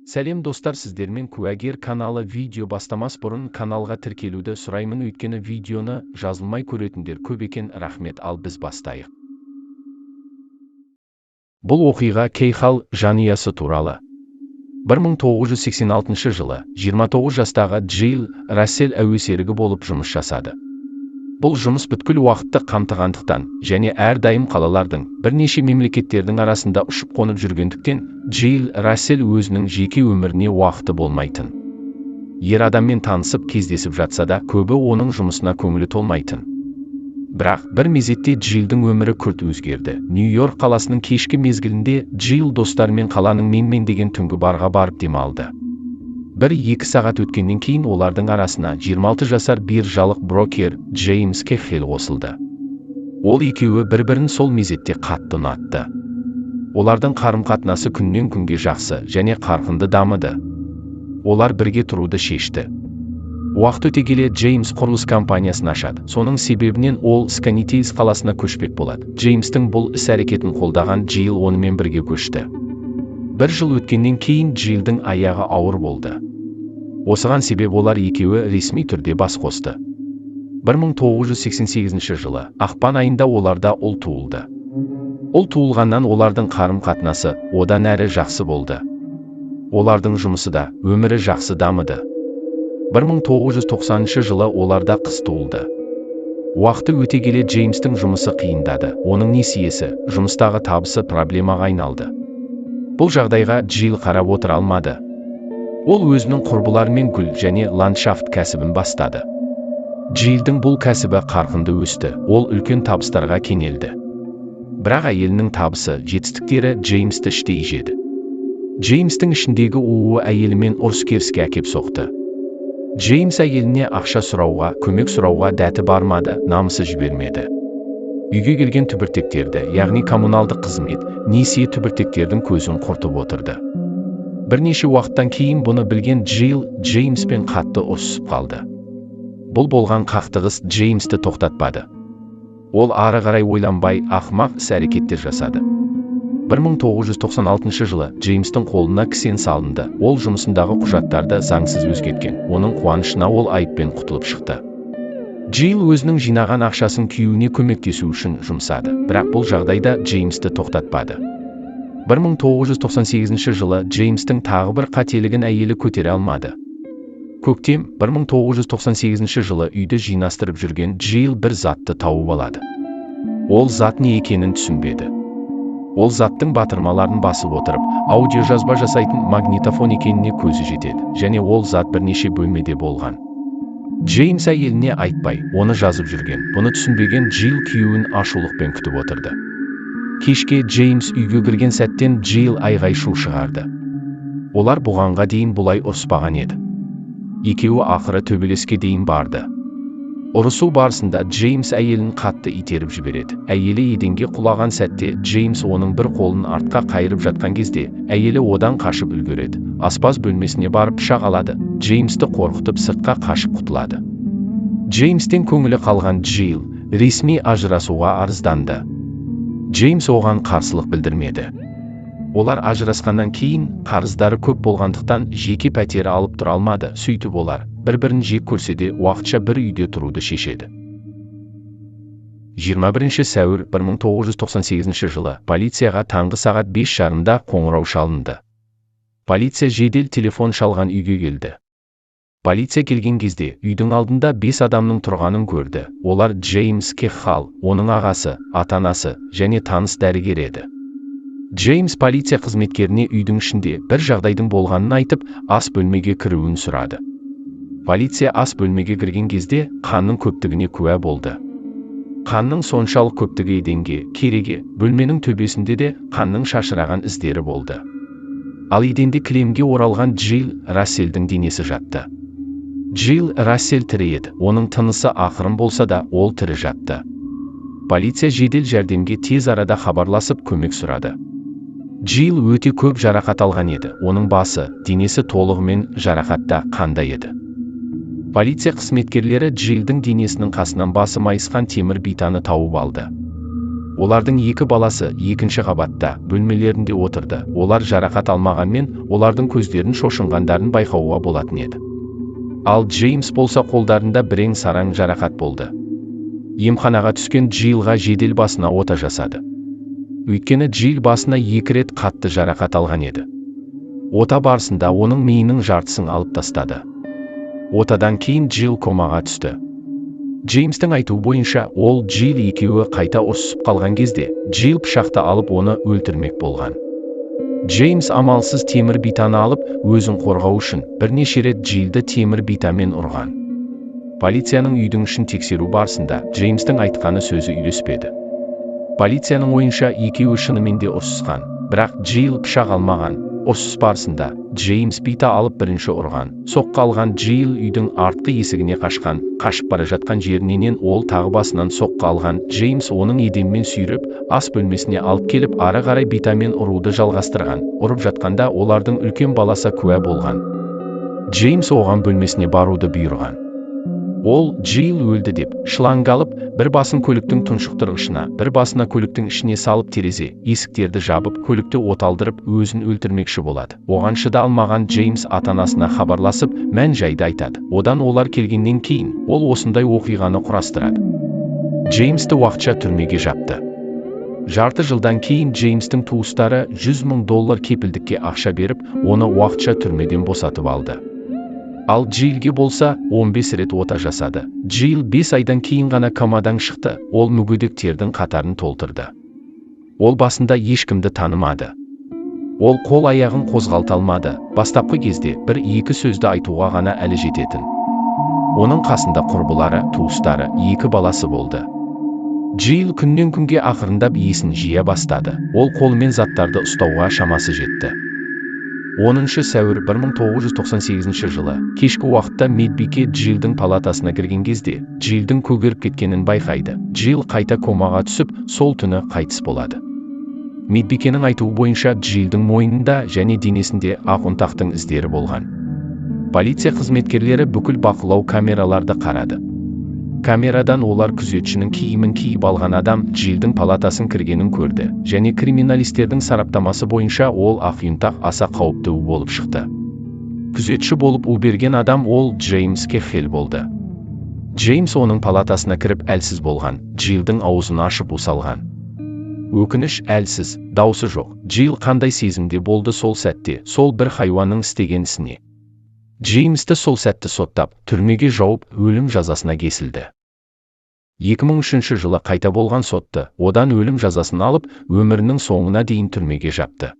Сәлем достар, сіздермен куәгер каналы видео бастамас бұрын каналға тіркелуді сұраймын, өйткені видеоны жазылмай көретіндер көп екен. Рахмет, ал біз бастайық. Бұл оқиға Кейхал жанұясы туралы. 1986 жылы 29 жастағы Джилл Рассел әуесерігі болып жұмыс жасады. Бұл жұмыс бүткіл уақытты қамтығандықтан және әрдайым қалалардың бірнеше мемлекеттердің арасында ұшып қонып жүргендіктен Джилл Рассел өзінің жеке өміріне уақыты болмайтын. Ер адаммен танысып кездесіп жатса да, көбі оның жұмысына көңілі толмайтын. Бірақ бір мезетте Джилдің өмірі күрт өзгерді. Нью-Йорк қаласының кешкі мезгілінде Джилл достарымен қаланың менмендеген түнгі барға барып демалды. 1-2 сағат өткеннен кейін олардың арасына 26 жасар биржалық брокер Джеймс Кехел қосылды. Ол екеуі бір-бірін сол мезетте қатты ұнатты. Олардың қарым-қатынасы күннен күнге жақсы және қарқынды дамыды. Олар бірге тұруды шешті. Уақыт өте келе Джеймс құрылыс компаниясын ашады. Соның себебінен ол Сканитейс қаласына көшпек болады. Джеймстің бұл іс-әрекетін қолдаған Джилл онымен бірге көшті. 1 жыл өткеннен кейін Джилдің аяғы ауыр болды. Осыған себеп олар екеуі ресми түрде бас қосты. 1988 жылы ақпан айында оларда ұл туылды. Ұл туылғаннан олардың қарым-қатынасы одан әрі жақсы болды. Олардың жұмысы да, өмірі жақсы дамыды. 1990 жылы оларда қыз туылды. Уақыты өте келе Джеймстің жұмысы қиындады. Оның несиесі, жұмыстағы табысы проблемаға айналды. Бұл жағдайға Джилл қарап отыра алмады. Ол өзінің құрбыларымен гүл және ландшафт кәсібін бастады. Джилдің бұл кәсібі қарқынды өсті, ол үлкен табыстарға кенелді. Бірақ әйелінің табысы, жетістіктері Джеймсті іштей жеді. Джеймстің ішіндегі уы әйелімен ұрыс-керіске әкеп соқты. Джеймс әйеліне ақша сұрауға, көмек сұрауға дәті бармады, намысы жібермеді. Үйге келген түбіртектерді, яғни коммуналдық қызмет, несие түбіртектердің көзін құртып отырды. Бірнеше уақыттан кейін бұны білген Джилл Джеймспен қатты ұрсысып қалды. Бұл болған қақтығыс Джеймсті тоқтатпады. Ол ары қарай ойланбай ақымақ іс-әрекеттер жасады. 1996 жылы Джеймстің қолына кісен салынды. Ол жұмысындағы құжаттарды заңсыз өзгерткен. Оның қуанышына ол айыппен құтылып шықты. Джилл өзінің жинаған ақшасын күйеуіне көмектесу үшін жұмсады, бірақ бұл жағдайда Джеймсті тоқтатпады. 1998 жылы Джеймстің тағы бір қателігін әйелі көтере алмады. Көктем 1998 жылы үйді жинастырып жүрген Джилл бір затты тауып алады. Ол зат не екенін түсінбеді. Ол заттың батырмаларын басып отырып, аудиожазба жасайтын магнитофон екеніне көзі жетеді, және ол зат бірнеше бөлмеде болған. Джеймс әйеліне айтпай, оны жазып жүрген. Бұны түсінбеген Джилл күйеуін ашулықпен күтіп отырды. Кешке Джеймс үйге кірген сәттен Джилл айғай-шу шығарды. Олар бұғанға дейін бұлай ұрыспаған еді. Екеуі ақыры төбелеске дейін барды. Ұрысу барысында Джеймс әйелін қатты итеріп жібереді. Әйелі еденге құлаған сәтте Джеймс оның бір қолын артқа қайырып жатқан кезде, әйелі одан қашып үлгереді. Аспаз бөлмесіне барып пышақ алады. Джеймсті қорқытып сыртқа қашып құтылады. Джеймстен көңілі қалған Джилл ресми ажырасуға арызданды. Джеймс оған қарсылық білдірмеді. Олар ажырасқаннан кейін қарыздары көп болғандықтан жеке пәтері алып тұра алмады. Сөйтіп олар бір-бірін жек көрсе де уақытша бір үйде тұруды шешеді. 21 сәуір 1998 жылы полицияға таңғы сағат 5:30-да қоңырау шалынды. Полиция жедел телефон шалған үйге келді. Полиция келген кезде үйдің алдында 5 адамның тұрғанын көрді. Олар Джеймс Кехал, оның ағасы, ата-анасы және таныс дәрігер еді. Джеймс полиция қызметкеріне үйдің ішінде бір жағдайдың болғанын айтып, ас бөлмеге кіруін сұрады. Полиция ас бөлмеге кірген кезде қанның көптігіне куә болды. Қанның соншалық көптігі еденге, кереге, бөлменің төбесінде де қанның шашыраған іздері болды. Ал еденде кілемге оралған Джилл Расселдің денесі жатты. Джилл Рассел тірі еді. Оның тынысы ақырын болса да, ол тірі жатты. Полиция жедел жәрдемге тез арада хабарласып көмек сұрады. Джилл өте көп жарақат алған еді. Оның басы, денесі толығымен жарақатта қандай еді. Полиция қызметкерлері Джилдің денесінің қасынан басы майысқан темір битаны тауып алды. Олардың екі баласы екінші қабатта бөлмелерінде отырды. Олар жарақат алмағанмен, олардың көздерін шошынғандарын байқауға болатын еді. Ал Джеймс болса қолдарында бірең-сараң жарақат болды. Емханаға түскен Джейлға жедел басына ота жасады. Өйткені Джейл басына 2 рет қатты жарақат алған еді. Ота барысында оның миының жартысын алып тастады. Отадан кейін Джейл комаға түсті. Джеймстің айтуы бойынша, ол Джейл екеуі қайта ұрсысып қалған кезде, Джейл пышақты алып оны өлтірмек болған. Джеймс амалсыз темір битаны алып, өзін қорғау үшін бірнеше рет Джейлді темір битамен ұрған. Полицияның үйдің ішін тексеру барысында Джеймстің айтқаны сөзі үйлеспеді. Полицияның ойынша екеуі шынымен де ұрсысқан, бірақ Джейл пышақ алмаған. Ұрсыс барысында Джеймс бита алып бірінші ұрған. Соққы алған Джейл үйдің артқы есігіне қашқан. Қашып бара жатқан жерінен ол тағы басынан соққы алған. Джеймс оның еденмен сүйреп, ас бөлмесіне алып келіп, ары қарай битамен ұруды жалғастырған. Ұрып жатқанда олардың үлкен баласы куә болған. Джеймс оған бөлмесіне баруды бұйырған. Ол Джейл өлді деп шланг алып, бір басын көліктің тұншықтырғышына, бір басына көліктің ішіне салып терезе, есіктерді жабып, көлікті оталдырып, өзін өлтірмекші болады. Оған шыда алмаған Джеймс ата-анасына хабарласып, мән-жайды айтады. Одан олар келгеннен кейін, ол осындай оқиғаны құрастырады. Джеймсті уақытша түрмеге жапты. Жарты жылдан кейін Джеймстің туыстары $100,000 кепілдікке ақша беріп, оны уақытша түрмеден босатып алды. Ал Джейлге болса 15 рет ота жасады. Джейл 5 айдан кейін ғана комадан шықты. Ол мүгедектердің қатарын толтырды. Ол басында ешкімді танымады. Ол қол-аяғын қозғалта алмады. Бастапқы кезде 1-2 сөзді айтуға ғана әлі жететін. Оның қасында құрбылары, туыстары, 2 баласы болды. Джейл күннен күнге ақырындап есін жия бастады. Ол қолымен заттарды ұстауға шамасы жетті. 10 сәуір 1998 жылы, кешкі уақытта медбике Джейлдің палатасына кірген кезде, Джейлдің көгеріп кеткенін байқайды. Джейл қайта комаға түсіп, сол түні қайтыс болады. Медбикенің айтуы бойынша Джейлдің мойнында және денесінде ақ ұнтақтың іздері болған. Полиция қызметкерлері бүкіл бақылау камераларды қарады. Камерадан олар күзетшінің киімін киіп алған адам Джейлдің палатасын кіргенін көрді, және криминалистердің сараптамасы бойынша ол ақ ұнтақ аса қауіпті болып шықты. Күзетші болып берген адам ол Джеймс Кехел болды. Джеймс оның палатасына кіріп әлсіз болған, Джейлдің аузын ашып салған. Өкініш, әлсіз, даусы жоқ. Джейл қандай сезімде болды сол сәтте, сол бір хайуанның істеген ісіне. Джеймсті сол сәтті соттап, түрмеге жауып, өлім жазасына кесілді. 2003 жылы қайта болған сотты, одан өлім жазасын алып, өмірінің соңына дейін түрмеге жапты.